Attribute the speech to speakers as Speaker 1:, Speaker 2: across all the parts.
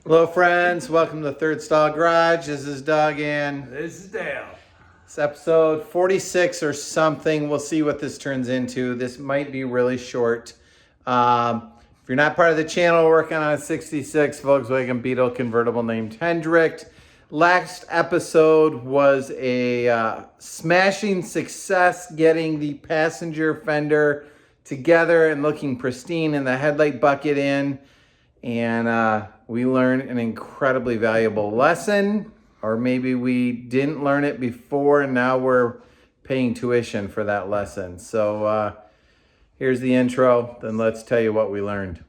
Speaker 1: Hello friends, welcome to the Third Stall Garage. This is Doug and
Speaker 2: This is Dale.
Speaker 1: it's episode 46 or something. We'll see what this turns into. This might be really short. If you're not part of the channel, we're working on a 66 Volkswagen Beetle convertible named Hendrick. Last episode was a smashing success, getting the passenger fender together and looking pristine and the headlight bucket in. And we learned an incredibly valuable lesson, or maybe we didn't learn it before and now we're paying tuition for that lesson. So here's the intro, then let's tell you what we learned.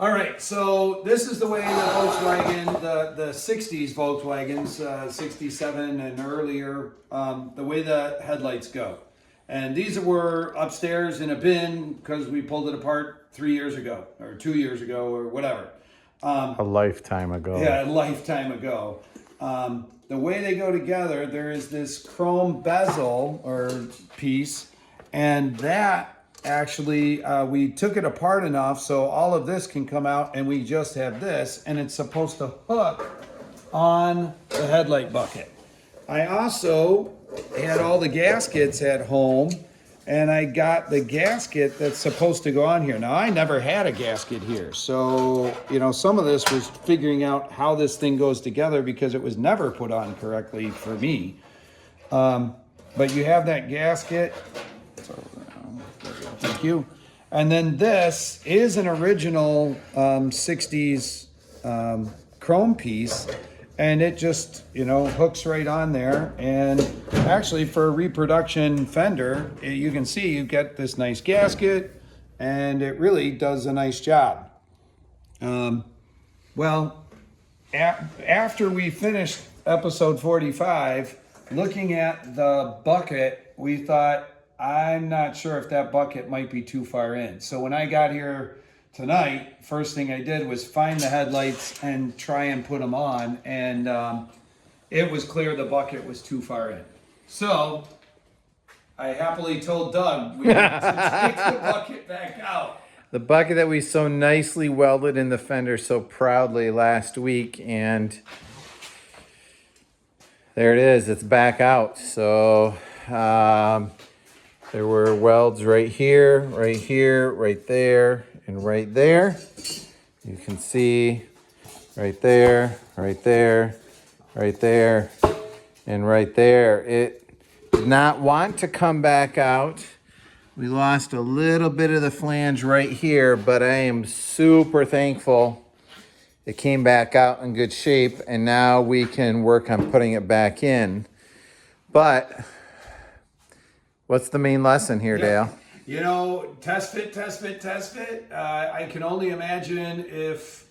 Speaker 2: All right, so this is the way the Volkswagen, the 60s Volkswagens, 67 and earlier, the way the headlights go. And these were upstairs in a bin because we pulled it apart 3 years ago or 2 years ago or whatever.
Speaker 1: A lifetime ago.
Speaker 2: Yeah, a lifetime ago. The way they go together, there is this chrome bezel or piece, and that actually we took it apart enough so all of this can come out and we just have this, and it's supposed to hook on the headlight bucket. I also had all the gaskets at home, and I got the gasket that's supposed to go on here. Now, I never had a gasket here, so you know, some of this was figuring out how this thing goes together because it was never put on correctly for me. But you have that gasket. Thank you. And then this is an original 60s chrome piece, and it just, you know, hooks right on there. And actually for a reproduction fender, you can see you get this nice gasket, and it really does a nice job. Well, after we finished episode 45, looking at the bucket, we thought, I'm not sure if that bucket might be too far in. So when I got here tonight, first thing I did was find the headlights and try and put them on. And it was clear the bucket was too far in. So I happily told Doug we had to take the bucket back out.
Speaker 1: The bucket that we so nicely welded in the fender so proudly last week, and there it is, it's back out. So there were welds right here, right there, and right there. You can see right there, right there, right there, and right there. It did not want to come back out. We lost a little bit of the flange right here, but I am super thankful it came back out in good shape, and now we can work on putting it back in. But what's the main lesson here, Dale?
Speaker 2: You know, test fit, test fit, test fit. I can only imagine if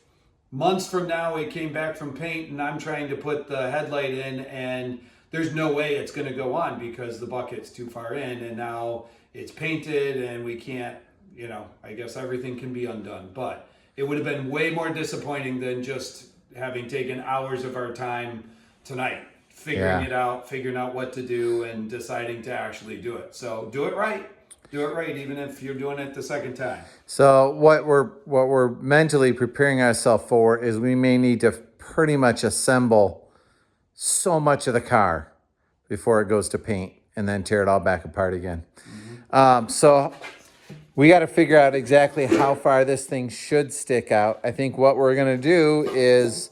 Speaker 2: months from now it came back from paint and I'm trying to put the headlight in and there's no way it's going to go on because the bucket's too far in, and now it's painted and we can't, you know, I guess everything can be undone. But it would have been way more disappointing than just having taken hours of our time tonight figuring it out, figuring out what to do, and deciding to actually do it. So do it right. Do it right, even if you're doing it the second time.
Speaker 1: So what we're mentally preparing ourselves for is we may need to pretty much assemble so much of the car before it goes to paint and then tear it all back apart again. Mm-hmm. So we got to figure out exactly how far this thing should stick out. I think what we're going to do is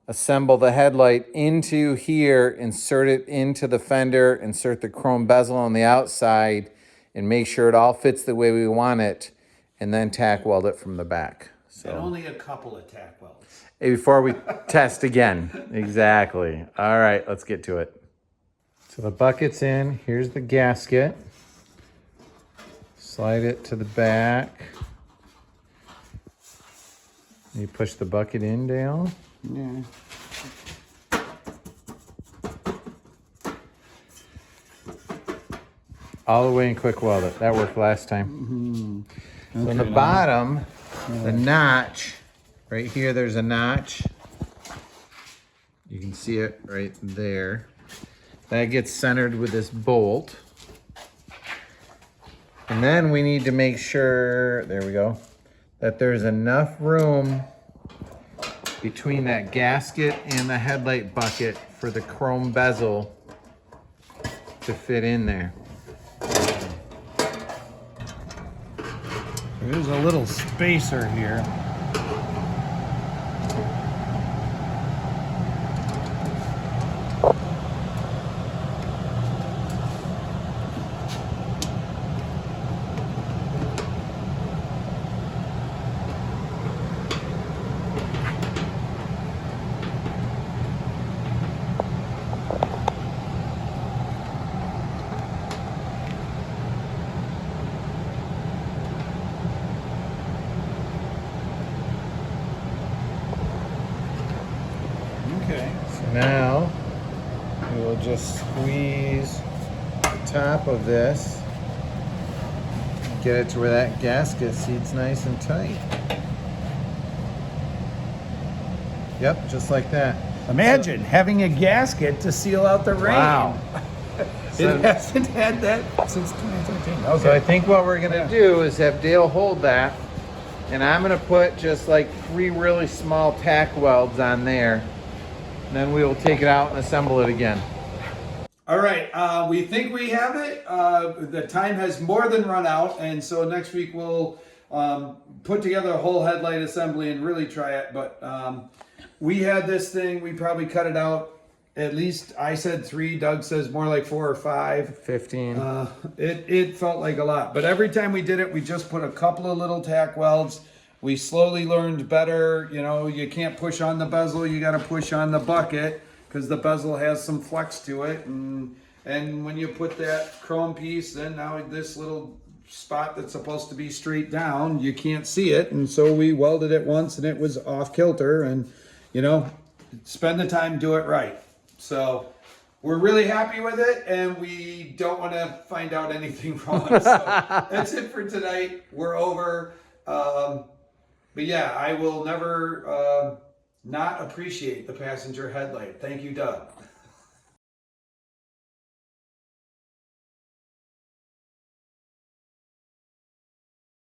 Speaker 1: assemble the headlight into here, insert it into the fender, insert the chrome bezel on the outside, and make sure it all fits the way we want it, and then tack weld it from the back. So,
Speaker 2: and only a couple of tack welds.
Speaker 1: Before we test again. Exactly. All right, let's get to it. So the bucket's in. Here's the gasket. Slide it to the back. You push the bucket in, Dale.
Speaker 2: Yeah.
Speaker 1: all the way and quick weld it. That worked last time. So on the
Speaker 2: Okay,
Speaker 1: bottom, the notch, right here, there's a notch. You can see it right there. That gets centered with this bolt. And then we need to make sure, there we go, that there's enough room between that gasket and the headlight bucket for the chrome bezel to fit in there.
Speaker 2: There's a little spacer here. Okay.
Speaker 1: So now we will just squeeze the top of this, get it to where that gasket seats nice and tight. Yep, just like that.
Speaker 2: Imagine having a gasket to seal out the rain.
Speaker 1: Wow.
Speaker 2: It hasn't had that since 2013. Okay.
Speaker 1: So I think what we're gonna do is have Dale hold that, and I'm gonna put just like 3 really small tack welds on there. And then we will take it out and assemble it again.
Speaker 2: All right, we think we have it. The time has more than run out, and so next week we'll put together a whole headlight assembly and really try it. But we had this thing, we probably cut it out. At least I said 3, Doug says more like 4 or 5.
Speaker 1: 15.
Speaker 2: It felt like a lot, but every time we did it, we just put a couple of little tack welds. We slowly learned better. You know, you can't push on the bezel, you got to push on the bucket because the bezel has some flex to it. And when you put that chrome piece, then now this little spot that's supposed to be straight down, you can't see it. And so we welded it once and it was off kilter. And, you know, spend the time, do it right. So we're really happy with it, and we don't want to find out anything wrong. So that's it for tonight. We're over. But yeah, I will never not appreciate the passenger headlight. Thank you, Doug.